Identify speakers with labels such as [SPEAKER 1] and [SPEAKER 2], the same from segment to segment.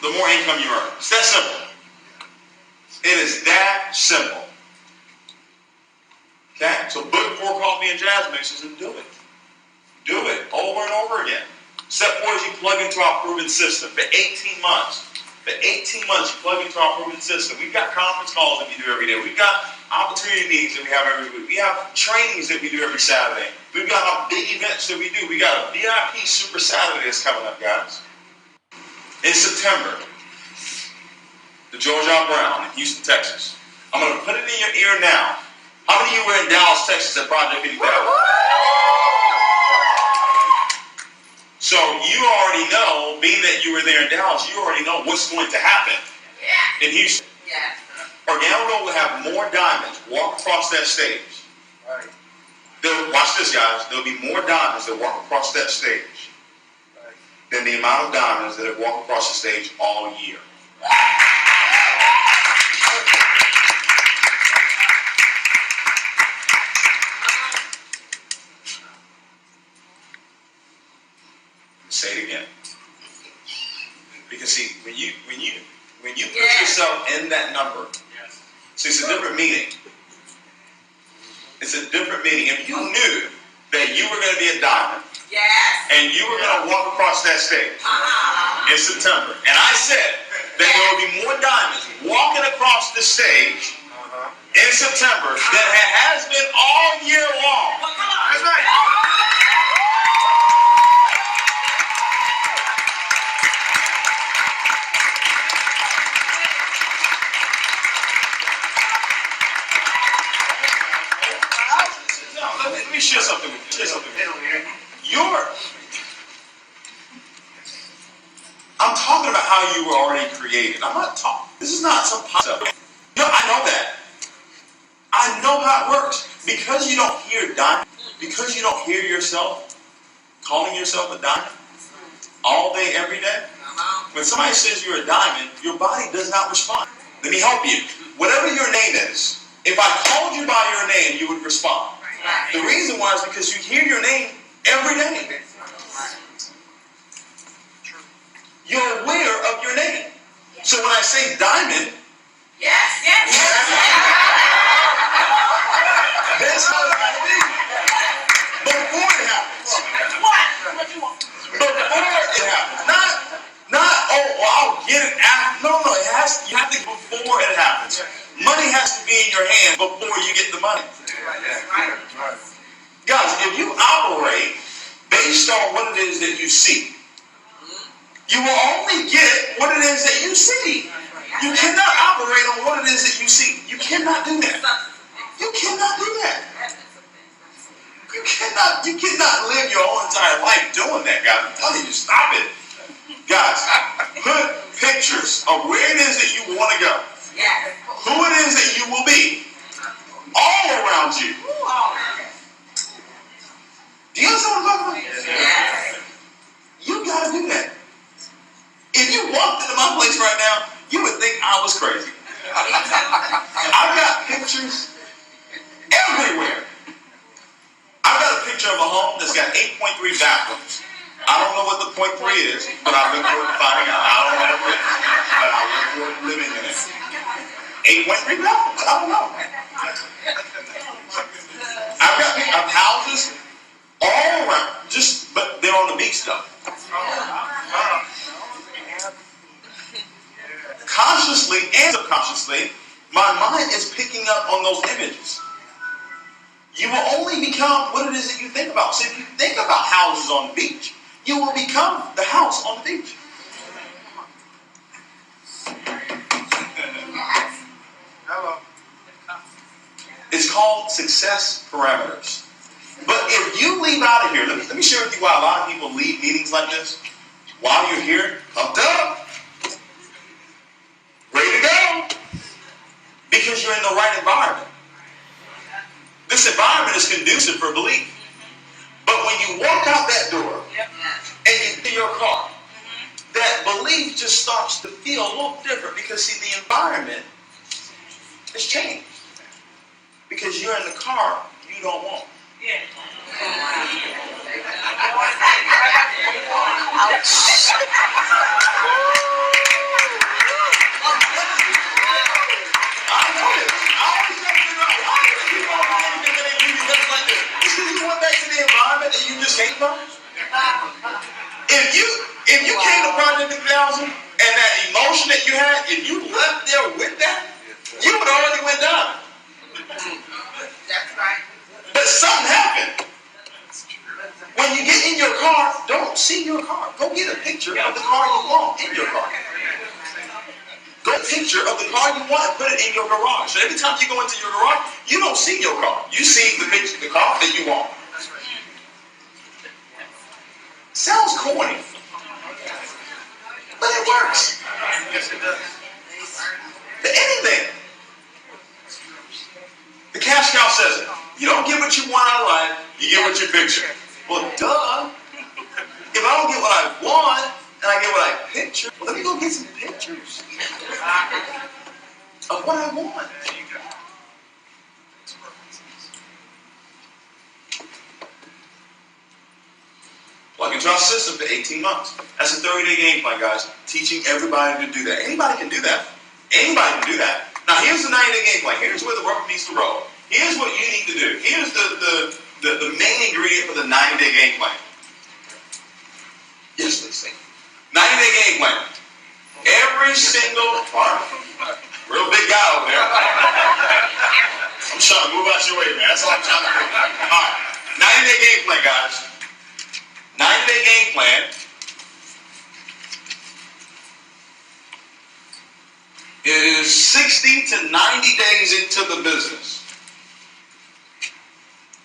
[SPEAKER 1] the more income you earn. It's that simple. It is that simple. Okay? So book 4 coffee and jazz mixes and do it. Do it over and over again. Step 4 is you plug into our proven system for 18 months. For 18 months, you plug into our proven system. We've got conference calls that we do every day. We've got opportunity meetings that we have every week. We have trainings that we do every Saturday. We've got our big events that we do. We got a VIP Super Saturday that's coming up, guys. In September, the George R. Brown in Houston, Texas. I'm going to put it in your ear now. How many of you were in Dallas, Texas at Project 50,000? So you already know, being that you were there in Dallas, you already know what's going to happen in Houston. Organo will have more diamonds walk across that stage. Right. Watch this, guys. There'll be more diamonds that walk across that stage than the amount of diamonds that have walked across the stage all year. Say it again. Because see, when you put yourself in that number, see, it's a different meaning. It's a different meaning. If you knew that you were going to be a diamond, and you were going to walk across that stage in September, and I said that there will be more diamonds walking across the stage in September than has been all year long. That's right. Let me share something with you. I'm talking about how you were already created. I'm not talking. This is not some concept. No, I know that. I know how it works. Because you don't hear diamond, because you don't hear yourself calling yourself a diamond all day, every day. When somebody says you're a diamond, your body does not respond. Let me help you. Whatever your name is, if I called you by your name, you would respond. The reason why is because you hear your name every day. You're aware of your name. So when I say diamond, that's how it's going to be. Before it happens. Before it happens. Not, oh, well, I'll get it after. No, it has. You have to before it happens. Money has to be in your hand before you get the money. Guys, if you operate based on what it is that you see, you will only get what it is that you see. You cannot operate on what it is that you see. You cannot do that. You cannot do that. You cannot live your whole entire life doing that, guys. I'm telling you, stop it. Guys, put pictures of where it is that you want to go. Who it is that you will be. All around you. Do you understand what I'm talking about? Yes. You got to do that. If you walked into my place right now, you would think I was crazy. I've got pictures everywhere. I've got a picture of a home that's got 8.3 bathrooms. I don't know what the .3 is, but I look forward to finding out. I don't know what it is, but I look forward to living in it. 8.3 bathrooms. I don't know. I've got houses all around, but they're on the beach though. Consciously and subconsciously, my mind is picking up on those images. You will only become what it is that you think about. So if you think about houses on the beach, you will become the house on the beach. Hello. It's called success parameters. But if you leave out of here, let me share with you why a lot of people leave meetings like this. While you're here, pumped up, ready to go, because you're in the right environment. This environment is conducive for belief. But when you walk out that door and you get in your car, that belief just starts to feel a little different because, see, the environment has changed. Because you're in the car you don't want. if you came to Project 2000 and that emotion that you had, if you left there with that, you would already went down.
[SPEAKER 2] That's right.
[SPEAKER 1] But something happened. When you get in your car, don't see your car. Go get a picture of the car you want in your car. Go get a picture of the car you want and put it in your garage. So every time you go into your garage, you don't see your car. You see the picture, the car that you want. Sounds corny, but it works.
[SPEAKER 2] Yes, it does.
[SPEAKER 1] For anything. The cash cow says it. You don't get what you want out of life, you get what you picture. Well, duh. If I don't get what I want and I get what I picture, well, let me go get some pictures of what I want. Plug into our system for 18 months. That's a 30-day game plan, guys. Teaching everybody to do that. Anybody can do that. Anybody can do that. Now, here's the 90-day game plan. Here's where the rubber meets the road. Here's what you need to do. Here's the main ingredient for the 90-day game plan. Yes, please say. 90-day game plan. Every single part. Real big guy over there. I'm trying to move out your way, man. That's all I'm trying to do. All right. 90-day game plan, guys. 90-day game plan. It is 60 to 90 days into the business.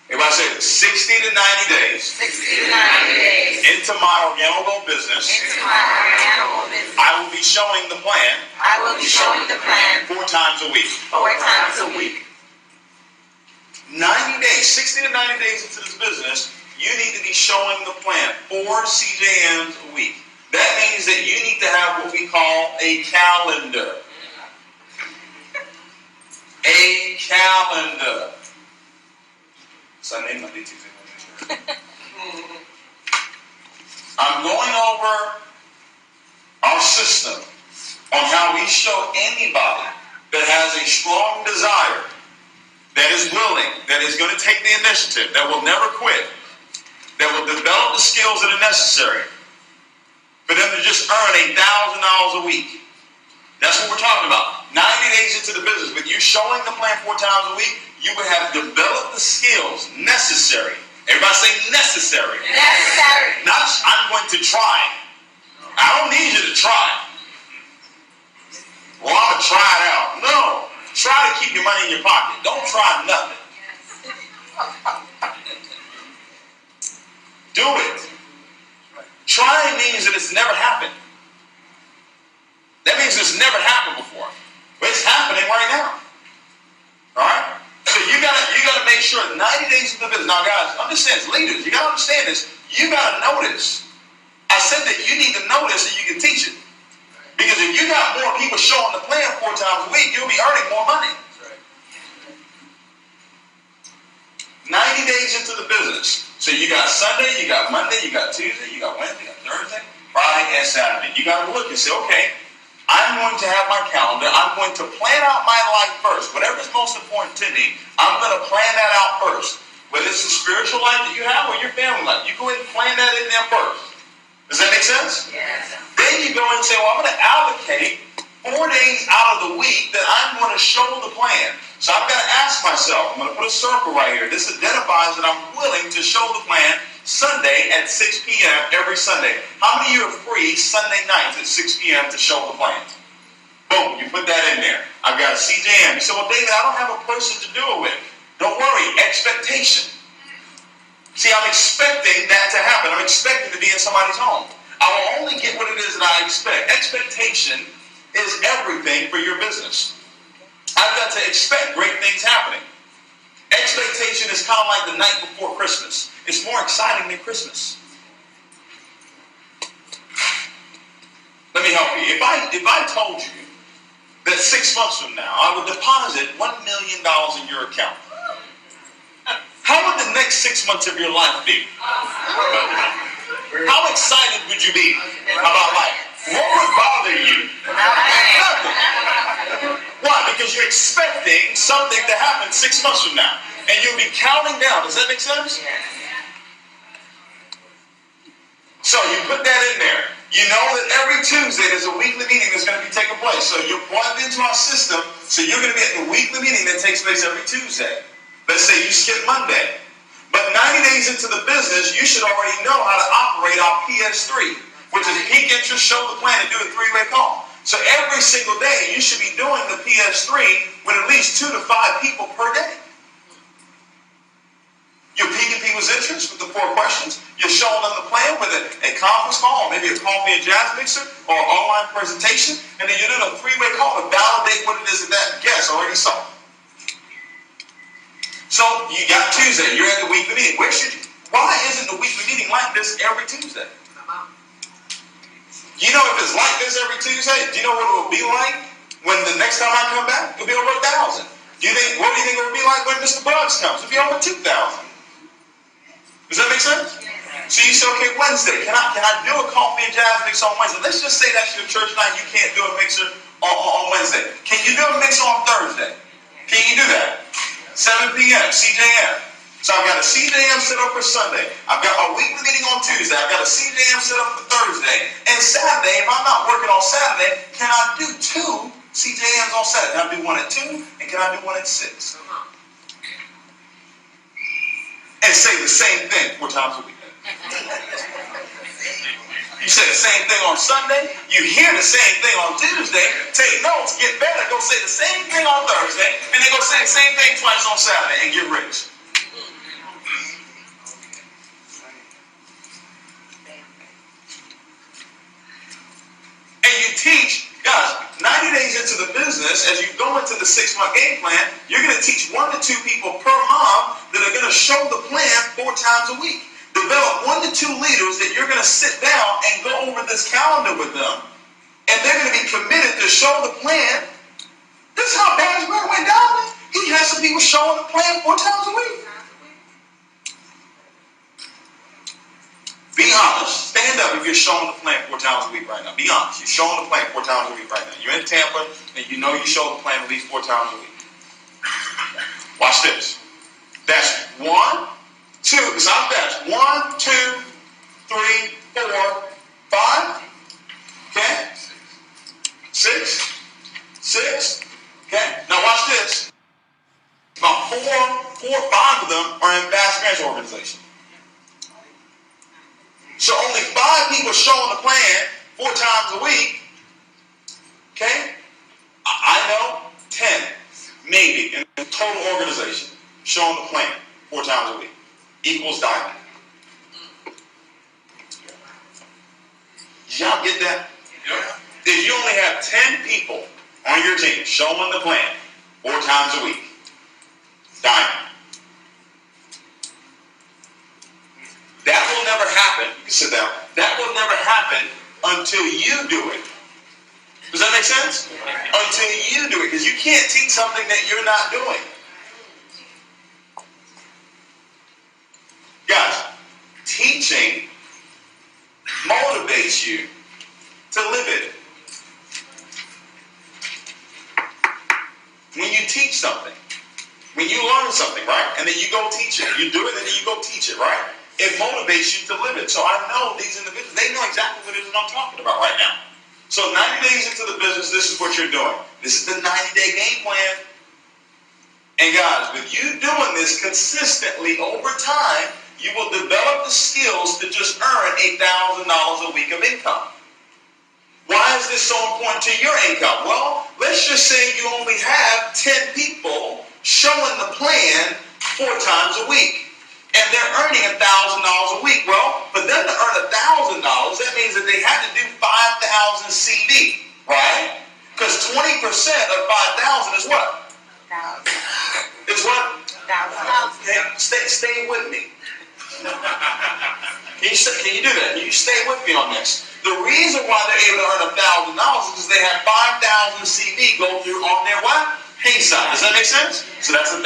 [SPEAKER 1] Everybody say it. 60 to 90 days.
[SPEAKER 2] 60 to 90 days.
[SPEAKER 1] Into my Organic business.
[SPEAKER 2] Into my Organic business.
[SPEAKER 1] I will be showing the plan.
[SPEAKER 2] I will be showing the plan
[SPEAKER 1] 4 times a week.
[SPEAKER 2] 4 times a week.
[SPEAKER 1] 90 days, 60 to 90 days into this business, you need to be showing the plan 4 CJMs a week. That means that you need to have what we call a calendar. A calendar. Sunday, Monday, Tuesday, Wednesday. I'm going over our system on how we show anybody that has a strong desire, that is willing, that is going to take the initiative, that will never quit, that will develop the skills that are necessary for them to just earn $1,000 a week. That's what we're talking about. 90 days into the business, with you showing the plan 4 times a week, you will have developed the skills necessary. Everybody say necessary.
[SPEAKER 2] Necessary.
[SPEAKER 1] Not I'm going to try. I don't need you to try. Well, I'm going to try it out. No. Try to keep your money in your pocket. Don't try nothing. Do it. Trying means that it's never happened. That means it's never happened before. But it's happening right now. Alright? So you gotta make sure 90 days into the business. Now guys, understand, as leaders, you gotta understand this. You gotta know this. I said that you need to know this so you can teach it. Because if you got more people showing the plan 4 times a week, you'll be earning more money. 90 days into the business. So you got Sunday, you got Monday, you got Tuesday, you got Wednesday, you got Thursday, Friday, and Saturday. You gotta look and say, okay, I'm going to have my calendar. I'm going to plan out my life first. Whatever's most important to me, I'm going to plan that out first. Whether it's the spiritual life that you have or your family life, you go ahead and plan that in there first. Does that make sense?
[SPEAKER 2] Yes.
[SPEAKER 1] Then you go and say, well, I'm going to allocate 4 days out of the week that I'm going to show the plan. So I've got to ask myself, I'm going to put a circle right here. This identifies that I'm willing to show the plan Sunday at 6 p.m. every Sunday. How many of you are free Sunday nights at 6 p.m. to show the plan? Boom, you put that in there. I've got a CJM. You say, well, David, I don't have a person to do it with. Don't worry, expectation. See, I'm expecting that to happen. I'm expecting to be in somebody's home. I will only get what it is that I expect. Expectation is everything for your business. I've got to expect great things happening. Expectation is kind of like the night before Christmas. It's more exciting than Christmas. Let me help you. If I told you that 6 months from now I would deposit $1 million in your account, how would the next 6 months of your life be? How excited would you be about life? What would bother you? Nothing. Why? Because you're expecting something to happen 6 months from now. And you'll be counting down. Does that make sense? So you put that in there. You know that every Tuesday there's a weekly meeting that's going to be taking place. So you're plugged into our system, so you're going to be at the weekly meeting that takes place every Tuesday. Let's say you skip Monday. But 90 days into the business, you should already know how to operate our PS3, which is peak interest, show the plan, and do a three-way call. So every single day, you should be doing the PS3 with at least 2 to 5 people per day. You're piquing people's interest with the 4 questions. You're showing them the plan with a conference call, or maybe a coffee and jazz mixer, or an online presentation, and then you're doing a three-way call to validate what it is that guest already saw. So you got Tuesday, you're at the weekly meeting. Why isn't the weekly meeting like this every Tuesday? You know, if it's like this every Tuesday, do you know what it will be like when the next time I come back? It'll be over 1,000. What do you think it will be like when Mr. Bugs comes? It'll be over 2,000. Does that make sense? So you say, okay, Wednesday, can I do a coffee and jazz mix on Wednesday? Let's just say that's your church night. You can't do a mixer on Wednesday. Can you do a mixer on Thursday? Can you do that? 7 p.m., CJM. So I've got a CJM set up for Sunday. I've got my weekly meeting on Tuesday. I've got a CJM set up for Thursday. And Saturday, if I'm not working on Saturday, can I do 2 CJMs on Saturday? Can I do one at 2? And can I do one at 6? And say the same thing 4 times a week. You say the same thing on Sunday. You hear the same thing on Tuesday. Take notes, get better. Go say the same thing on Thursday. And then go say the same thing twice on Saturday and get rich. And you teach, guys, 90 days into the business, as you go into the 6-month game plan, you're going to teach 1 to 2 people per month that are going to show the plan 4 times a week. Develop 1 to 2 leaders that you're going to sit down and go over this calendar with them, and they're going to be committed to show the plan. This is how Barrisburg went down. He has some people showing the plan 4 times a week. Be honest. Stand up if you're showing the plan 4 times a week right now. Be honest. You're showing the plan 4 times a week right now. You're in Tampa, and you know you show the plan at least 4 times a week. Watch this. That's 1, 2. It's not that. 1, 2, 3, 4, 5. Okay? 6. 6. Okay? Now watch this. About 4 or 5 of them are in Bass Ranch organization. So only 5 people showing the plan 4 times a week. Okay? I know 10, maybe, in the total organization showing the plan 4 times a week equals diamond. Did y'all get that? Yeah. If you only have 10 people on your team showing the plan 4 times a week, diamond. That will never happen. You can sit down. That will never happen until you do it. Does that make sense? Until you do it. Because you can't teach something that you're not doing. Guys, teaching motivates you to live it. When you teach something, when you learn something, right? And then you go teach it. You do it and then you go teach it, right? It motivates you to live it. So I know these individuals, they know exactly what it is I'm talking about right now. So 90 days into the business, this is what you're doing. This is the 90-day game plan. And guys, with you doing this consistently over time, you will develop the skills to just earn $8,000 a week of income. Why is this so important to your income? Well, let's just say you only have 10 people showing the plan 4 times a week. And they're earning $1,000 a week. Well, for them to earn $1,000, that means that they had to do 5,000 CD, right? Because 20% of 5,000 is what? 1,000. Is what?
[SPEAKER 2] 1,000.
[SPEAKER 1] Okay, stay with me. Can you do that? Can you stay with me on this? The reason why they're able to earn $1,000 is because they have 5,000 CD go through on their what? Pay side. Does that make sense? So that's $1,000.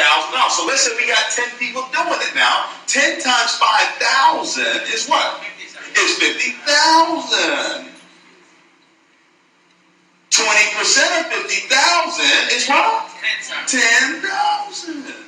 [SPEAKER 1] So let's say we got 10 people doing it now. 10 times 5,000 is what? Is 50,000. 20% of 50,000 is what? $10,000.